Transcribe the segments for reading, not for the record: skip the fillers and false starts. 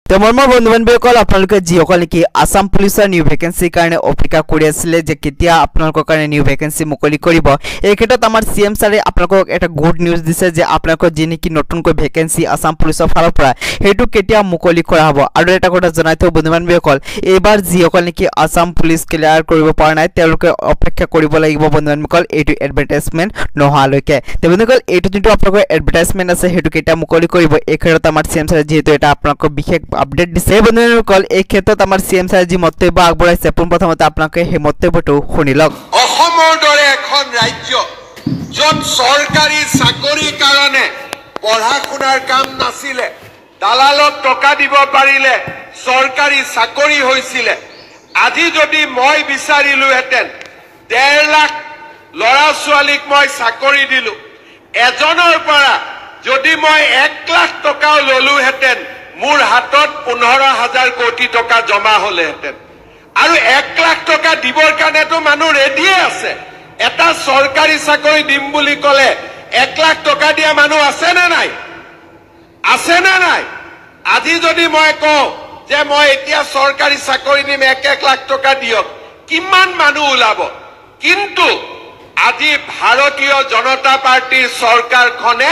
তো মৰমৰ বন্ধু-বান্ধৱীসকল আপোনালোকে যিসকল কি আসাম পুলিচৰ নিউ ভেকেন্সিৰ কাৰণে অপেক্ষা কৰি আছিল যে কেতিয়া আপোনালোকৰ কাৰণে নিউ ভেকেন্সি মুকলি কৰিব এই ক্ষেত্ৰত আমাৰ সিএম ছাৰে আপোনালোকক এটা গুড নিউজ দিছে যে আপোনালোকৰ যি নেকি নতুনকৈ ভেকেন্সি আসাম পুলিচৰ ফালৰ পৰা হেতু কেতিয়া মুকলি কৰা হ'ব আৰু এটা কথা জনাই থও বন্ধু-বান্ধৱীসকল এইবাৰ যিসকল নেকি আসাম পুলিচ ক্লিয়াৰ কৰিব পৰা নাই তেওঁলোকে অপেক্ষা কৰিব লাগিব বন্ধু-বান্ধৱীসকল এইটো এডভাৰটাইজমেন্ট নহালৈকে তে বন্ধুসকল এইটো যোনটো আপোনালোকৰ এডভাৰটাইজমেন্ট আছে হেতু কেতিয়া মুকলি কৰিব এই ক্ষেত্ৰত আমাৰ সিএম ছাৰে যেহেতু এটা আপোনালোকৰ বিশেষ আপডেট দিছে বন্ধুসকল এই ক্ষেত্ৰত আমাৰ সিএম ছাৰে যি মন্তব্য আগবঢ়াইছে প্ৰথমতে আপোনালোকে সেই মন্তব্যটো শুনি লওক অসমৰ দৰে এখন ৰাজ্য য'ত চৰকাৰী চাকৰিৰ কাৰণে পঢ়া শুনাৰ কাম নাছিলে দালালত টকা দিব পাৰিলে চৰকাৰী চাকৰি হৈছিল আজি যদি মই বিচাৰিলোহেঁতেন 1.5 লাখ ল'ৰা ছোৱালীক মই চাকৰি দিলো এজনৰ পৰা যদি মই 1 লাখ টকাও ললোহেঁতেন মোৰ হাতত 15,000 কোটি টকা জমা হলেহেঁতেন আৰু 1 লাখ টকা দিবৰ কাৰণেতো মানুহ ৰেডিয়ে আছে এটা চৰকাৰী চাকৰি দিম বুলি ক'লে 1 লাখ টকা দিয়া মানুহ আছে নে নাই আজি যদি মই কওঁ যে মই এতিয়া চৰকাৰী চাকৰি দিম 1 লাখ টকা দিয়ক কিমান মানুহ ওলাব কিন্তু আজি ভাৰতীয় জনতা পাৰ্টিৰ চৰকাৰখনে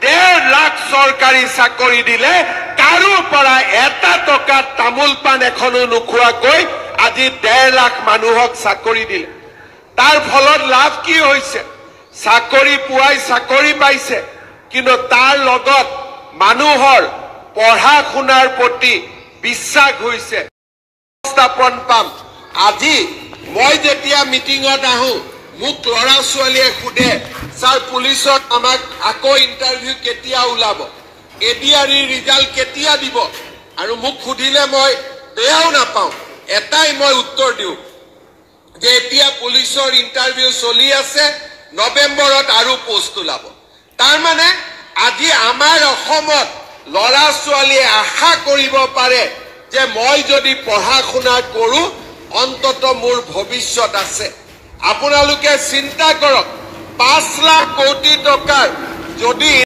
1.5 লাখ চৰকাৰী চাকৰি দিলে কাৰো পৰা এটা টকা তামোল পান এখনো নোখোৱাকৈ আজি 1.5 লাখ মানুহক চাকৰি দিলে তাৰ ফলত লাভ কি হৈছে চাকৰি পুৱাই চাকৰি পাইছে কিন্তু তাৰ লগত মানুহৰ পঢ়া শুনাৰ প্ৰতি বিশ্বাস হৈছে স্থাপন পাম আজি মই যেতিয়া মিটিঙত আহো মোক ল'ৰা ছোৱালীয়ে খুদে স্যাৰ পুলিচত আমাক আকৌ ইন্টাৰভিউ কেতিয়া ওলাব এডিআৰই ৰিজাল্ট কেতিয়া দিব আৰু মোক খুদিলে মই বেয়াও নাপাওঁ এটাই মই উত্তৰ দিওঁ যে এতিয়া পুলিচৰ ইন্টাৰভিউ চলি আছে নৱেম্বৰত আৰু পোষ্ট ওলাব তাৰ মানে আজি আমাৰ অসমত ল'ৰা ছোৱালীয়ে আশা কৰিব পাৰে যে মই যদি পঢ়া শুনা কৰো অন্তত মোৰ ভৱিষ্যত আছে আপোনালোকে চিন্তা কৰক 5 লাখ কোটি টকাৰ যদি